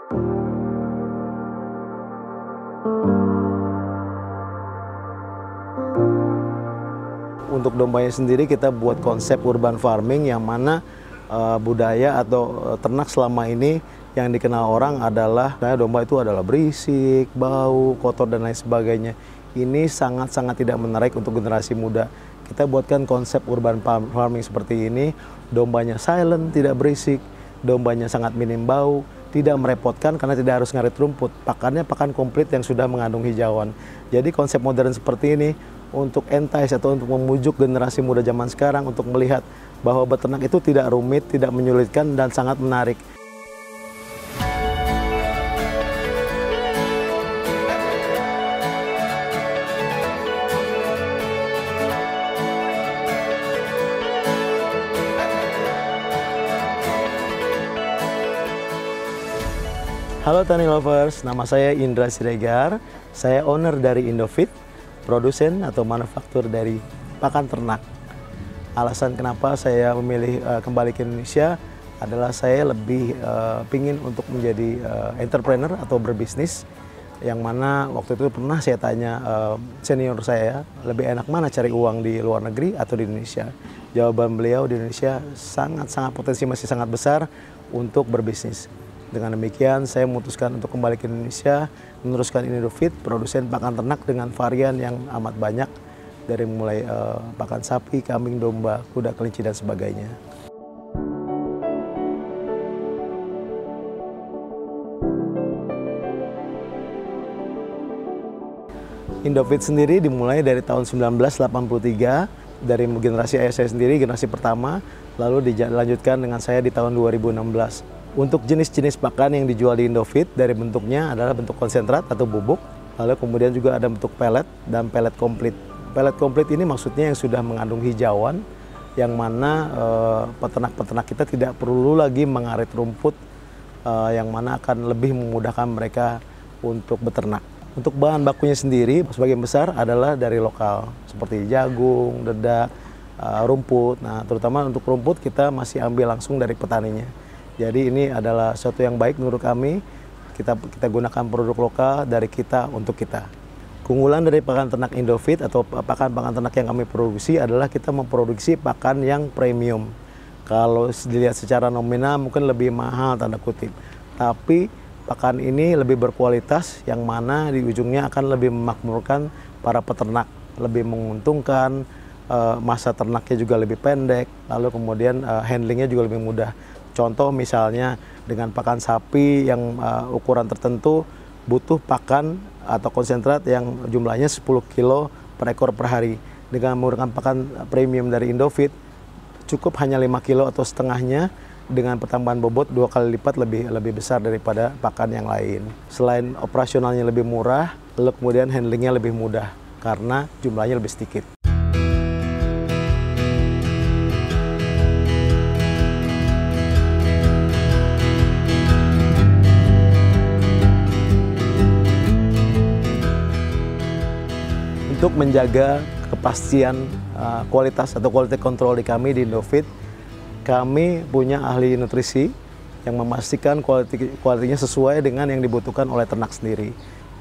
Untuk dombanya sendiri kita buat konsep urban farming yang mana budaya atau ternak selama ini yang dikenal orang adalah domba itu adalah berisik, bau, kotor dan lain sebagainya. Ini sangat-sangat tidak menarik untuk generasi muda. Kita buatkan konsep urban farming seperti ini, dombanya silent, tidak berisik, dombanya sangat minim bau, tidak merepotkan karena tidak harus ngarit rumput. Pakannya pakan komplit yang sudah mengandung hijauan. Jadi konsep modern seperti ini untuk entice atau untuk memujuk generasi muda zaman sekarang untuk melihat bahwa beternak itu tidak rumit, tidak menyulitkan, dan sangat menarik. Halo Tani Lovers, nama saya Indra Siregar. Saya owner dari Indofeed, produsen atau manufaktur dari pakan ternak. Alasan kenapa saya memilih kembali ke Indonesia adalah saya lebih pingin untuk menjadi entrepreneur atau berbisnis, yang mana waktu itu pernah saya tanya senior saya, lebih enak mana cari uang di luar negeri atau di Indonesia. Jawaban beliau, di Indonesia sangat-sangat potensi masih sangat besar untuk berbisnis. Dengan demikian, saya memutuskan untuk kembali ke Indonesia, meneruskan Indofeed, produsen pakan ternak dengan varian yang amat banyak, dari mulai pakan sapi, kambing, domba, kuda, kelinci, dan sebagainya. Indofeed sendiri dimulai dari tahun 1983, dari generasi ayah saya sendiri, generasi pertama, lalu dilanjutkan dengan saya di tahun 2016. Untuk jenis-jenis pakan yang dijual di Indofeed dari bentuknya adalah bentuk konsentrat atau bubuk, lalu kemudian juga ada bentuk pelet dan pelet komplit. Pelet komplit ini maksudnya yang sudah mengandung hijauan, yang mana peternak-peternak kita tidak perlu lagi mengarit rumput, yang mana akan lebih memudahkan mereka untuk beternak. Untuk bahan bakunya sendiri, sebagian besar adalah dari lokal, seperti jagung, dedak, rumput. Nah, terutama untuk rumput kita masih ambil langsung dari petaninya. Jadi ini adalah sesuatu yang baik menurut kami, kita gunakan produk lokal dari kita untuk kita. Keunggulan dari pakan ternak Indofeed atau pakan ternak yang kami produksi adalah kita memproduksi pakan yang premium. Kalau dilihat secara nominal mungkin lebih mahal tanda kutip, tapi pakan ini lebih berkualitas, yang mana di ujungnya akan lebih memakmurkan para peternak, lebih menguntungkan, masa ternaknya juga lebih pendek, lalu kemudian handlingnya juga lebih mudah. Contoh misalnya dengan pakan sapi yang ukuran tertentu butuh pakan atau konsentrat yang jumlahnya 10 kilo per ekor per hari. Dengan menggunakan pakan premium dari Indofeed cukup hanya 5 kilo atau setengahnya, dengan pertambahan bobot 2 kali lipat lebih besar daripada pakan yang lain. Selain operasionalnya lebih murah, lalu kemudian handlingnya lebih mudah karena jumlahnya lebih sedikit. Untuk menjaga kepastian kualitas atau quality control di kami di Indofeed, kami punya ahli nutrisi yang memastikan kualitinya sesuai dengan yang dibutuhkan oleh ternak sendiri.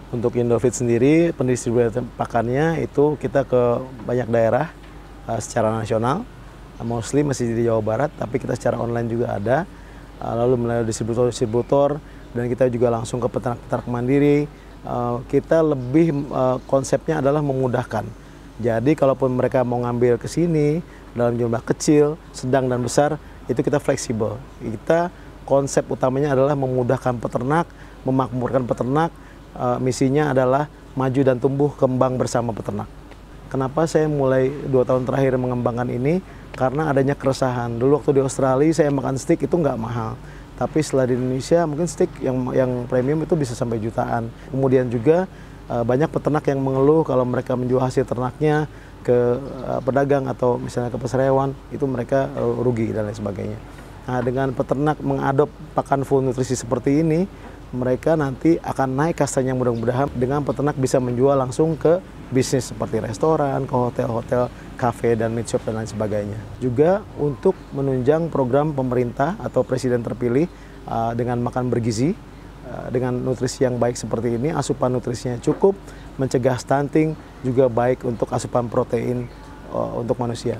Untuk Indofeed sendiri, pendistribusian pakannya itu kita ke banyak daerah secara nasional, mostly masih di Jawa Barat, tapi kita secara online juga ada, lalu melalui distributor, dan kita juga langsung ke peternak-peternak mandiri. Kita lebih konsepnya adalah memudahkan. Jadi kalaupun mereka mau ngambil ke sini dalam jumlah kecil, sedang dan besar, itu kita fleksibel. Kita konsep utamanya adalah memudahkan peternak, memakmurkan peternak. Misinya adalah maju dan tumbuh kembang bersama peternak. Kenapa saya mulai 2 tahun terakhir mengembangkan ini? Karena adanya keresahan. Dulu waktu di Australia saya makan steak itu nggak mahal. Tapi setelah di Indonesia mungkin steak yang premium itu bisa sampai jutaan. Kemudian juga banyak peternak yang mengeluh kalau mereka menjual hasil ternaknya ke pedagang atau misalnya ke pasar hewan, itu mereka rugi dan lain sebagainya. Nah, dengan peternak mengadop pakan full nutrisi seperti ini, mereka nanti akan naik kastanya mudah-mudahan dengan peternak bisa menjual langsung ke bisnis seperti restoran, ke hotel-hotel, kafe, dan meat shop, dan lain sebagainya. Juga untuk menunjang program pemerintah atau presiden terpilih dengan makan bergizi, dengan nutrisi yang baik seperti ini, asupan nutrisinya cukup, mencegah stunting, juga baik untuk asupan protein untuk manusia.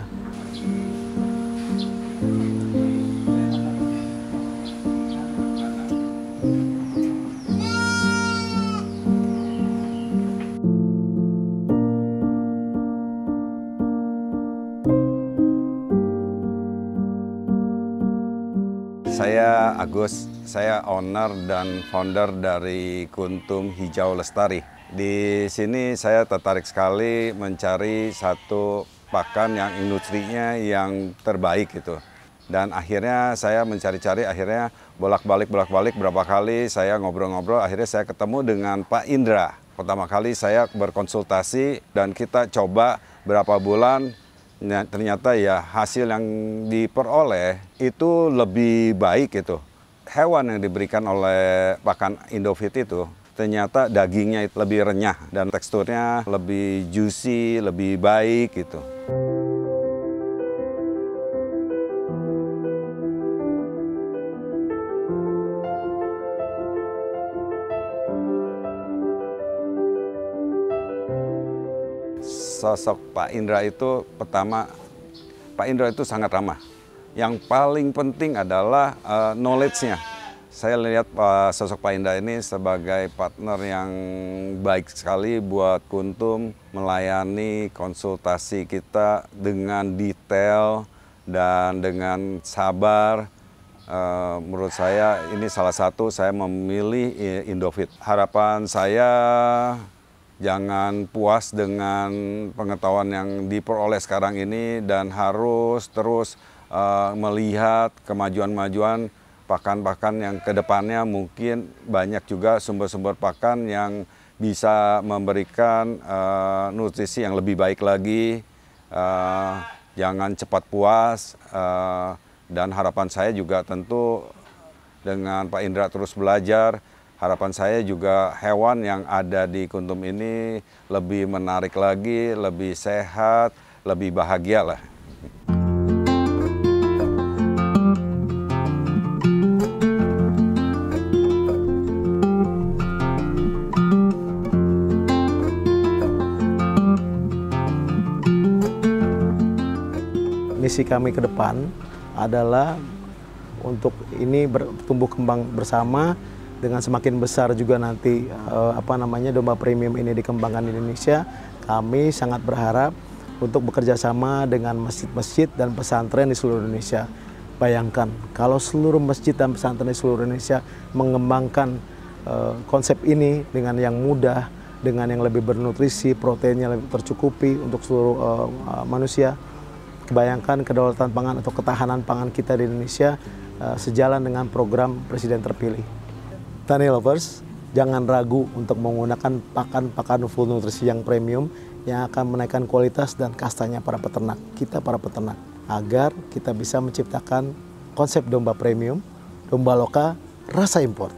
Saya Agus, saya owner dan founder dari Kuntum Hijau Lestari. Di sini saya tertarik sekali mencari satu pakan yang industrinya yang terbaik gitu. Dan akhirnya saya mencari-cari, akhirnya bolak-balik berapa kali saya ngobrol-ngobrol, akhirnya saya ketemu dengan Pak Indra. Pertama kali saya berkonsultasi dan kita coba berapa bulan. Ternyata ya hasil yang diperoleh itu lebih baik gitu. Hewan yang diberikan oleh pakan Indofit itu ternyata dagingnya lebih renyah dan teksturnya lebih juicy, lebih baik gitu. Sosok Pak Indra itu pertama, Pak Indra itu sangat ramah. Yang paling penting adalah knowledge-nya. Saya lihat sosok Pak Indra ini sebagai partner yang baik sekali buat Kuntum, melayani konsultasi kita dengan detail dan dengan sabar. Menurut saya ini salah satu saya memilih Indofit. Harapan saya jangan puas dengan pengetahuan yang diperoleh sekarang ini dan harus terus melihat kemajuan-kemajuan pakan-pakan yang kedepannya mungkin banyak juga sumber-sumber pakan yang bisa memberikan nutrisi yang lebih baik lagi. Jangan cepat puas dan harapan saya juga tentu dengan Pak Indra terus belajar. Harapan saya juga hewan yang ada di Kuntum ini lebih menarik lagi, lebih sehat, lebih bahagia lah. Misi kami ke depan adalah untuk ini bertumbuh kembang bersama. Dengan semakin besar juga nanti domba premium ini dikembangkan di Indonesia, kami sangat berharap untuk bekerja sama dengan masjid-masjid dan pesantren di seluruh Indonesia. Bayangkan kalau seluruh masjid dan pesantren di seluruh Indonesia mengembangkan konsep ini dengan yang mudah, dengan yang lebih bernutrisi, proteinnya lebih tercukupi untuk seluruh manusia. Bayangkan kedaulatan pangan atau ketahanan pangan kita di Indonesia sejalan dengan program Presiden terpilih. Tani lovers, jangan ragu untuk menggunakan pakan full nutrisi yang premium yang akan menaikkan kualitas dan kastanya para peternak, kita para peternak, agar kita bisa menciptakan konsep domba premium, domba lokal, rasa impor.